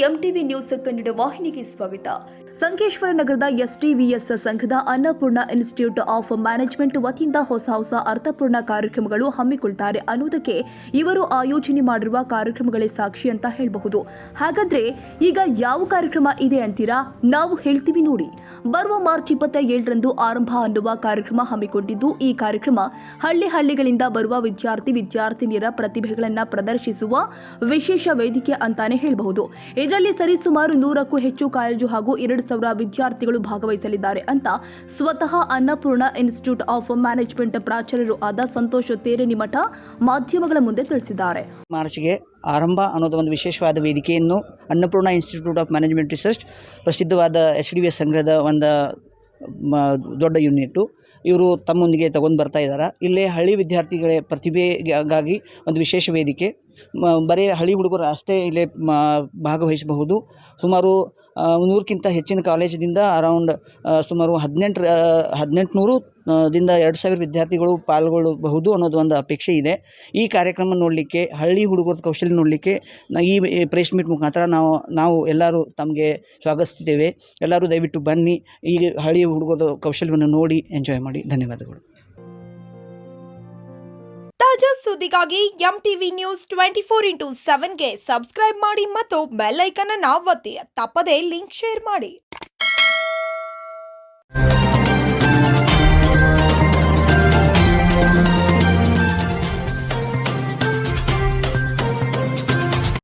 MTV news Kannada ವಾಹಿನಿಗೆ ಸ್ವಾಗತ. ಸಂಕೇಶ್ವರ ನಗರದ ಎಸ್ಟಿವಿಎಸ್ ಸಂಘದ ಅನ್ನಪೂರ್ಣ ಇನ್ಸ್ಟಿಟ್ಯೂಟ್ ಆಫ್ ಮ್ಯಾನೇಜ್ಮೆಂಟ್ ವತಿಯಿಂದ ಹೊಸ ಅರ್ಥಪೂರ್ಣ ಕಾರ್ಯಕ್ರಮಗಳು ಹಮ್ಮಿಕೊಳ್ತಾರೆ ಅನ್ನೋದಕ್ಕೆ ಇವರು ಆಯೋಜನೆ ಮಾಡಿರುವ ಕಾರ್ಯಕ್ರಮಗಳೇ ಸಾಕ್ಷಿ ಅಂತ ಹೇಳಬಹುದು. ಹಾಗಾದ್ರೆ ಈಗ ಯಾವ ಕಾರ್ಯಕ್ರಮ ಇದೆ ಅಂತೀರಾ? ನಾವು ಹೇಳ್ತೀವಿ ನೋಡಿ. ಬರುವ ಮಾರ್ಚ್ 27ರಂದು ಆರಂಭ ಅನ್ನುವ ಕಾರ್ಯಕ್ರಮ ಹಮ್ಮಿಕೊಂಡಿದ್ದು, ಈ ಕಾರ್ಯಕ್ರಮ ಹಳ್ಳಿಗಳಿಂದ ಬರುವ ವಿದ್ಯಾರ್ಥಿನಿಯರ ಪ್ರತಿಭೆಗಳನ್ನು ಪ್ರದರ್ಶಿಸುವ ವಿಶೇಷ ವೇದಿಕೆ ಅಂತಾನೆ ಹೇಳಬಹುದು. ಇದರಲ್ಲಿ ಸರಿಸುಮಾರು 100ಕ್ಕೂ ಹೆಚ್ಚು ಕಾಲೇಜು ಹಾಗೂ 2,000 ವಿದ್ಯಾರ್ಥಿಗಳು ಭಾಗವಹಿಸಲಿದ್ದಾರೆ ಅಂತ ಸ್ವತಃ ಅನ್ನಪೂರ್ಣ ಇನ್ಸ್ಟಿಟ್ಯೂಟ್ ಆಫ್ ಮ್ಯಾನೇಜ್ಮೆಂಟ್ ಪ್ರಾಚಾರ್ಯರು ಆದ ಸಂತೋಷ್ ತೇರೇನಿಮಠ ಮಾಧ್ಯಮಗಳ ಮುಂದೆ ತಿಳಿಸಿದ್ದಾರೆ. ಮಾರ್ಚ್ಗೆ ಆರಂಭ ಅನ್ನೋದು ಒಂದು ವಿಶೇಷವಾದ ವೇದಿಕೆಯನ್ನು Annapurna institute of management research ಪ್ರಸಿದ್ಧವಾದ SDVS ಸಂಘದ ಒಂದು ದೊಡ್ಡ ಯೂನಿಟ್ಟು ಇವರು ತಮ್ಮೊಂದಿಗೆ ತಗೊಂಡು ಬರ್ತಾ ಇದ್ದಾರೆ. ಇಲ್ಲೇ ಹಳ್ಳಿ ವಿದ್ಯಾರ್ಥಿಗಳ ಪ್ರತಿಭೆಗಾಗಿ ಒಂದು ವಿಶೇಷ ವೇದಿಕೆ. ಬರೀ ಹಳ್ಳಿ ಹುಡುಗರು ಅಷ್ಟೇ ಇಲ್ಲೇ ಭಾಗವಹಿಸಬಹುದು. ಸುಮಾರು 100ಕ್ಕಿಂತ ಹೆಚ್ಚಿನ ಕಾಲೇಜಿನಿಂದ ಅರೌಂಡ್ ಸುಮಾರು 1800 ದಿಂದ 2,000 ವಿದ್ಯಾರ್ಥಿಗಳು ಪಾಲ್ಗೊಳ್ಳಬಹುದು ಅನ್ನೋದು ಒಂದು ಅಪೇಕ್ಷೆ ಇದೆ. ಈ ಕಾರ್ಯಕ್ರಮ ನೋಡಲಿಕ್ಕೆ, ಹಳ್ಳಿ ಹುಡುಗರ ಕೌಶಲ್ಯ ನೋಡಲಿಕ್ಕೆ ಈ ಪ್ರೆಸ್ ಮೀಟ್ ಮುಖಾಂತರ ನಾವು ಎಲ್ಲರೂ ತಮಗೆ ಸ್ವಾಗತಿಸ್ತೇವೆ. ಎಲ್ಲರೂ ದಯವಿಟ್ಟು ಬನ್ನಿ, ಈ ಹಳ್ಳಿ ಹುಡುಗರ ಕೌಶಲ್ಯವನ್ನು ನೋಡಿ ಎಂಜಾಯ್ ಮಾಡಿ. ಧನ್ಯವಾದಗಳು. ತಾಜಾ ಸುದ್ದಿಗಾಗಿ ಎಂಟಿವಿ ನ್ಯೂಸ್ 24x7ಗೆ ಸಬ್ಸ್ಕ್ರೈಬ್ ಮಾಡಿ ಮತ್ತು ಬೆಲ್ ಐಕಾನ್ ಅನ್ನು ಒತ್ತಿ. ತಪ್ಪದೇ ಲಿಂಕ್ ಶೇರ್ ಮಾಡಿ.